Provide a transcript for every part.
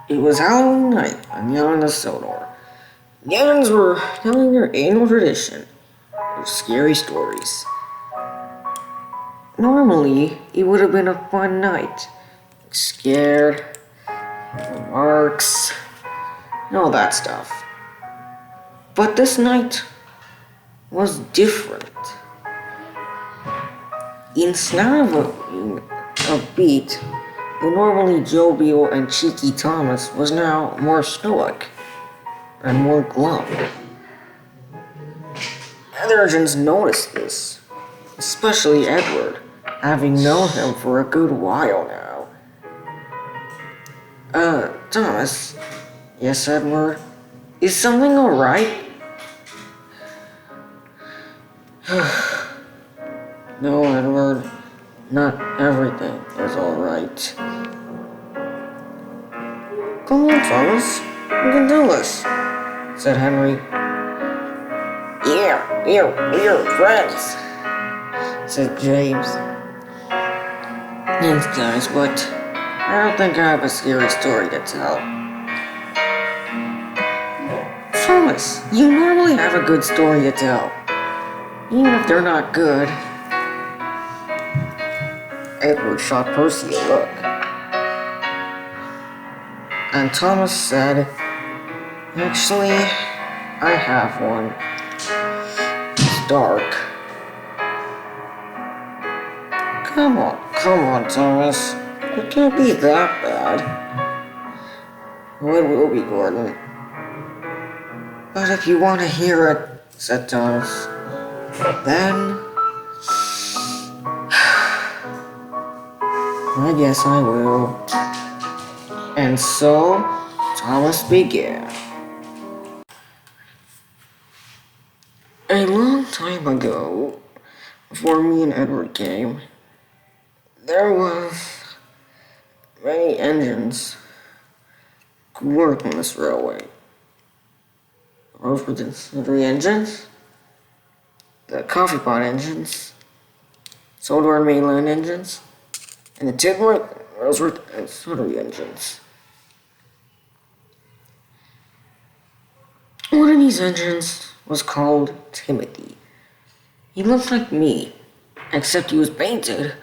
It was Halloween night on the island of Sodor. The islands were telling their annual tradition of scary stories. Normally, it would have been a fun night. Scared, remarks, and all that stuff. But this night was different. Instead of a beat, the normally jovial and cheeky Thomas was now more stoic and more glum. Other agents noticed this, especially Edward, having known him for a good while now. Thomas. Yes, Edward. Is something alright? No, Edward. Not everything is alright. Come on, Thomas. You can do this, said Henry. Yeah, we're friends, said James. Thanks, guys, but I don't think I have a scary story to tell. Thomas, you normally have a good story to tell, even if they're not good. Edward shot Percy a look. And Thomas said, actually, I have one. It's dark. Come on, Thomas. It can't be that bad. Well, it will be, Gordon. But if you want to hear it, said Thomas, then I guess I will. And so, Thomas began. A long time ago, before me and Edward came, there was many engines who worked on this railway. Those were the Sodor engines, the coffee pot engines, Sodor and mainland engines, and the Tidworth, Roseworth, and Sodor engines. One of these engines was called Timothy. He looked like me, except he was painted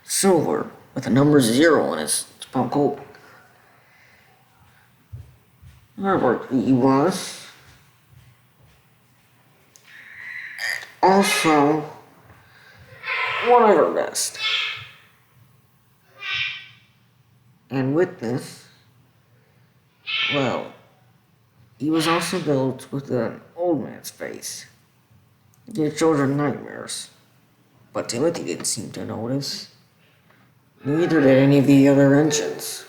silver with a number 0 on his spell coat. Whatever he was. Also, one of our best. And with this, well, he was also built with an old man's face. He gave children nightmares. But Timothy didn't seem to notice. Neither did any of the other engines.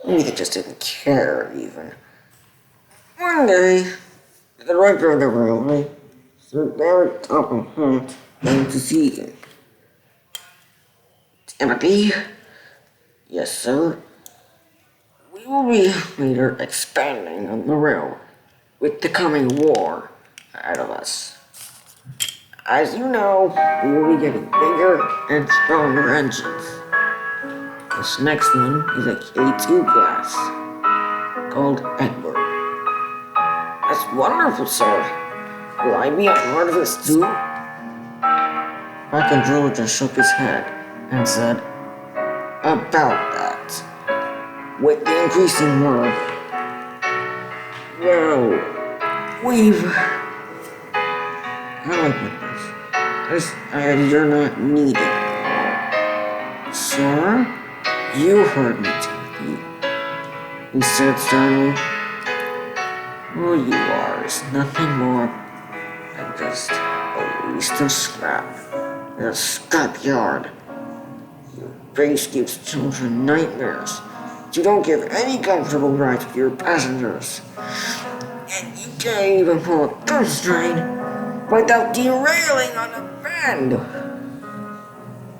Maybe they just didn't care, even. One day, the director of the railway, Sir Barrett Topham Hunt, came to see him. Timothy? Yes, sir. We will be later expanding on the railroad with the coming war ahead of us. As you know, we will be getting bigger and stronger engines. This next one is a K2 class called Edward. That's wonderful, sir. Will I be a part of this too? Captain Drew just shook his head and said, about that. With the increasing work, well, how do I put this? You're not needed anymore. Sir, you heard me, Timothy, he said sternly. All you are is nothing more than just a waste of scrap in a scrapyard. Your base gives children nightmares. You don't give any comfortable rides to your passengers. And you can't even pull a bus train without derailing on a bend.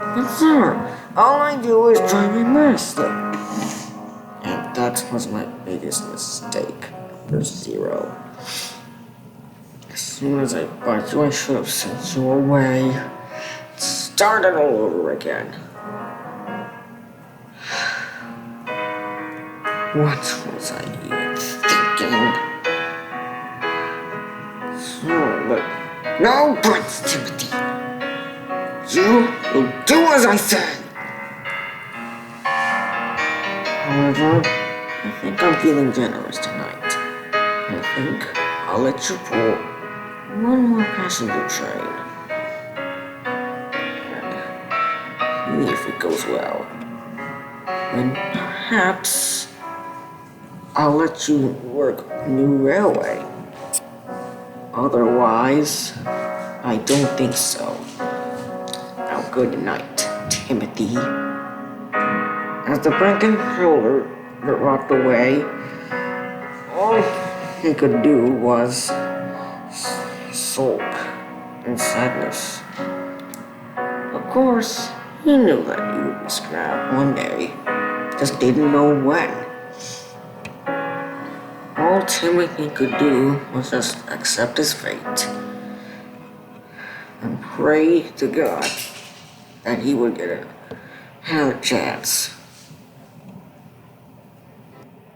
But sir, all I do is try my best. And that was my biggest mistake. There's 0. As soon as I bought you, I should have sent you away. Started all over again. What was I even thinking? But no buts, Timothy. You will do as I say. However, I think I'm feeling generous tonight. I think I'll let you pull one more passenger train. And if it goes well, then perhaps I'll let you work a new railway. Otherwise, I don't think so. Now, good night, Timothy. As the Franken roller rocked away, all he could do was sulk in sadness. Of course, he knew that he would be scrapped one day, just didn't know when. All Timothy could do was just accept his fate and pray to God that he would get another chance.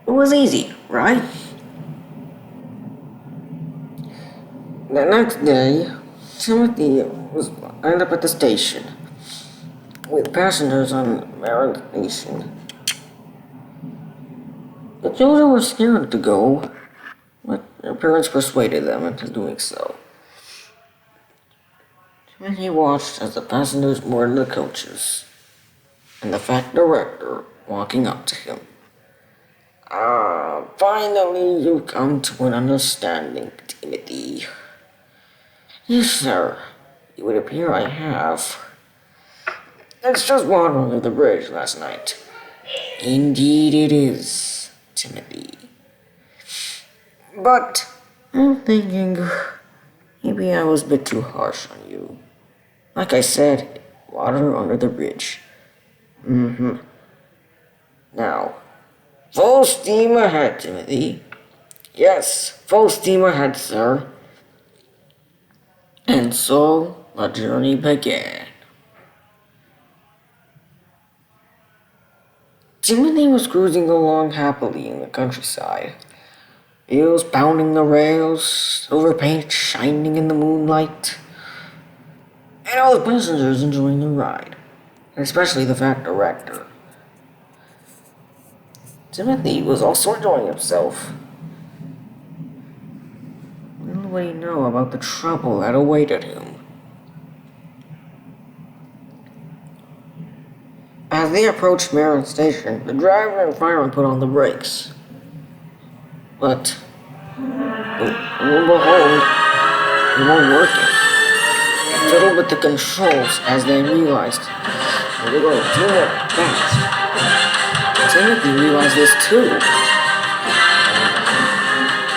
It was easy, right? The next day, Timothy ended up at the station with passengers on Marin Station. The children were scared to go, but their parents persuaded them into doing so. Timothy watched as the passengers boarded the coaches, and the fat director walking up to him. Finally you come to an understanding, Timothy. Yes, sir. It would appear I have. It's just water under the bridge last night. Indeed it is, Timothy. But I'm thinking maybe I was a bit too harsh on you. Like I said, water under the bridge. Now, full steam ahead, Timothy. Yes, full steam ahead, sir. And so the journey began. Timothy was cruising along happily in the countryside. Wheels pounding the rails, silver paint shining in the moonlight, and all the passengers enjoying the ride, especially the fat director. Timothy was also enjoying himself. Little would he know about the trouble that awaited him. As they approached Marin Station, the driver and fireman put on the brakes. But, lo and behold, they weren't working. They fiddled with the controls as they realized they were going too fast. Timothy realized this too.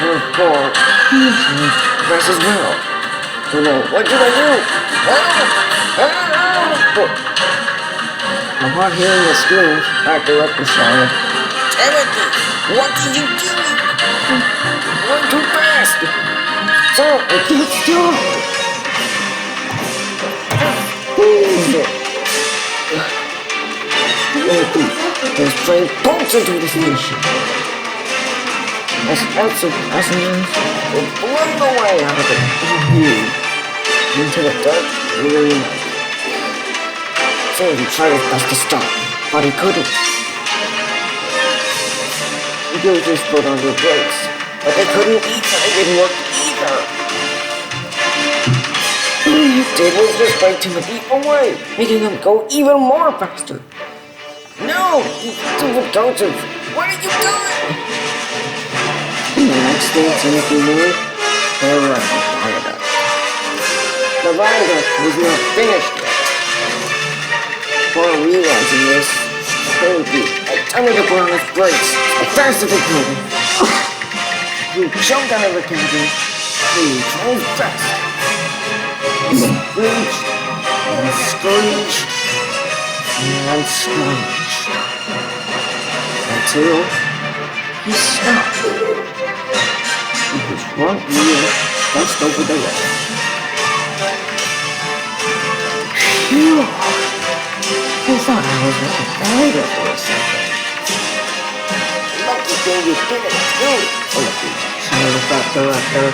And Paul fast as well. Oh no, what did I do? Upon hearing the screams, that director shouted, Timothy, what did you do? You went too fast! So, I can't stop! His train bolts into the station. As passengers were blown away out of the view into the dark, weary night. He tried his best to stop, but he couldn't. He used his foot on the brakes, but they couldn't either. It didn't work either. All he did was just brake Timothy away, making him go even more faster. No, you stupid coaches! What are you doing? And the next thing Timothy knew, they were at the viaduct. The viaduct was not finished yet. Upon realizing this, Timothy attempted to put on his brakes as fast as he could. He jumped out of the cabin, he drove fast. He screeched, and screeched, and screeched, until he stopped. With his front wheel just over the road. Phew! I thought I was going to die for a second. Lucky thing you didn't do. Shouted the fat director.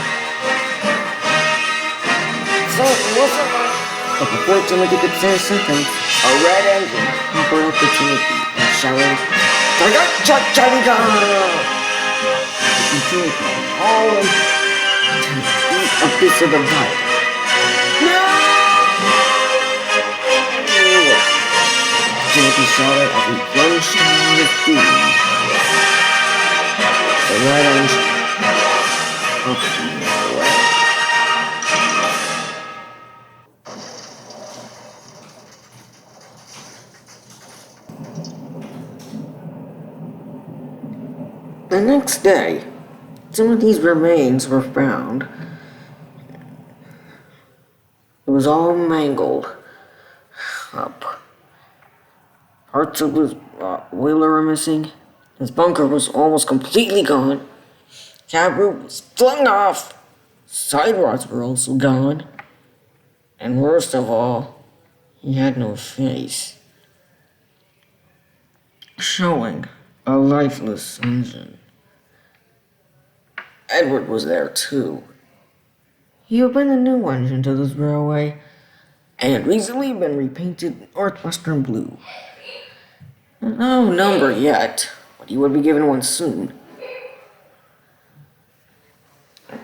So, what's it like? But before Timothy could say a sentence, a red engine interrupted Timothy and shouted, Cha-cha-cha-cha-cha! Timothy, all in to eat a piece of the bite. No! Timothy shouted as he plunged down his feet. The red engine up and away. The next day, Timothy's remains were found. It was all mangled up. Parts of his wheeler were missing. His bunker was almost completely gone. Cab roof was flung off. Side rods were also gone. And worst of all, he had no face, showing a lifeless engine. Edward was there too. He had been a new engine to this railway and had recently been repainted Northwestern blue. No number yet, but he would be given one soon.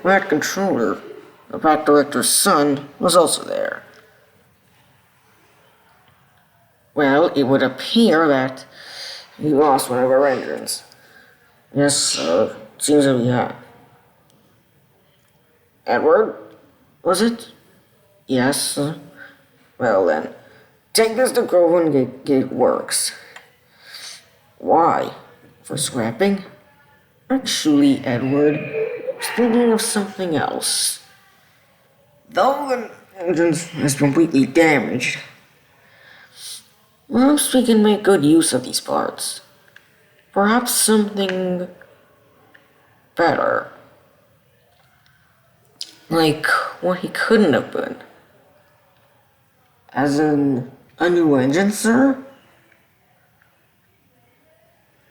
That controller, the back director's son, was also there. Well, it would appear that he lost one of our engines. Yes, sir. Seems that we have. Edward? Was it? Yes, sir. Well then, take this to Groveland Gate Works. Why? For scrapping? Actually, Edward, I was thinking of something else. Though the engine is completely damaged, perhaps we can make good use of these parts. Perhaps something better. Like what he couldn't have been. As in, a new engine, sir?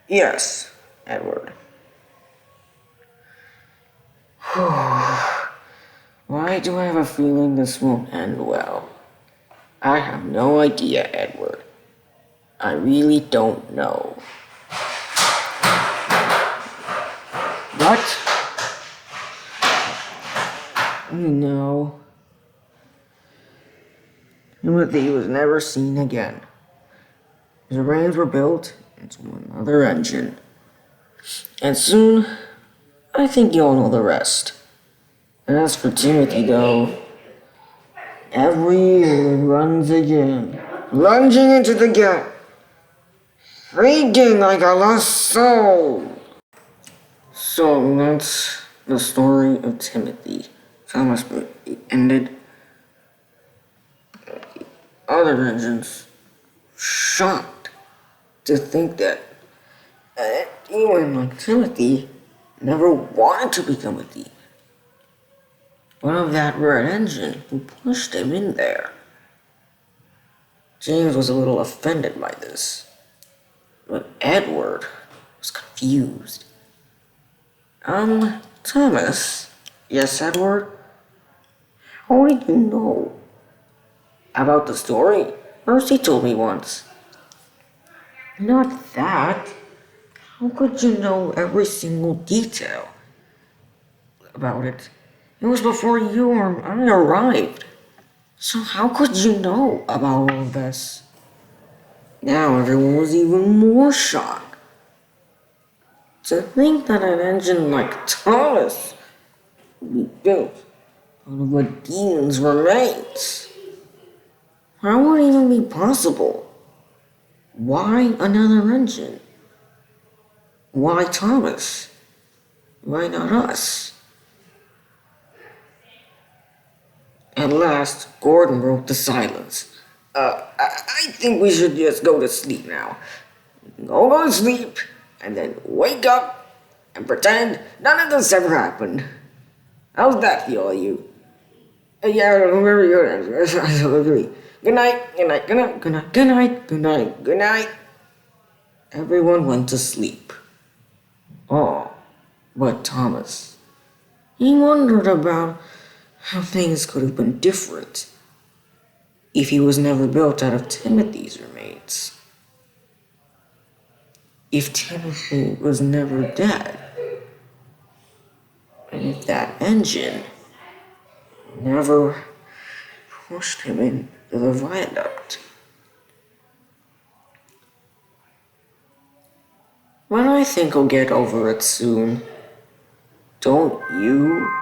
Yes, Edward. Why do I have a feeling this won't end well? I have no idea, Edward. I really don't know. But no. Timothy was never seen again. His remains were built into another engine. And soon, I think you all know the rest. As for Timothy, though, every year he runs again, lunging into the gap, freaking like a lost soul. So that's the story of Timothy. Thomas ended. The other engines shocked to think that anyone like Timothy never wanted to become a thief. One of that red engine who pushed him in there. James was a little offended by this, but Edward was confused. Thomas? Yes, Edward? How did you know? About the story? Percy told me once. Not that. How could you know every single detail about it? It was before you or I arrived. So how could you know about all of this? Now everyone was even more shocked. To think that an engine like Thomas would be built out of a demon's remains. How would it even be possible? Why another engine? Why Thomas? Why not us? At last, Gordon broke the silence. I think we should just go to sleep now. Go to sleep, and then wake up and pretend none of this ever happened. How's that feel, you? Yeah, very good. I agree. Good night, good night, good night, good night, good night, good night, good night. Everyone went to sleep. Oh. But Thomas, he wondered about how things could have been different if he was never built out of Timothy's remains. If Timothy was never dead, and if that engine never pushed him into the viaduct. But I think I'll get over it soon. Don't you?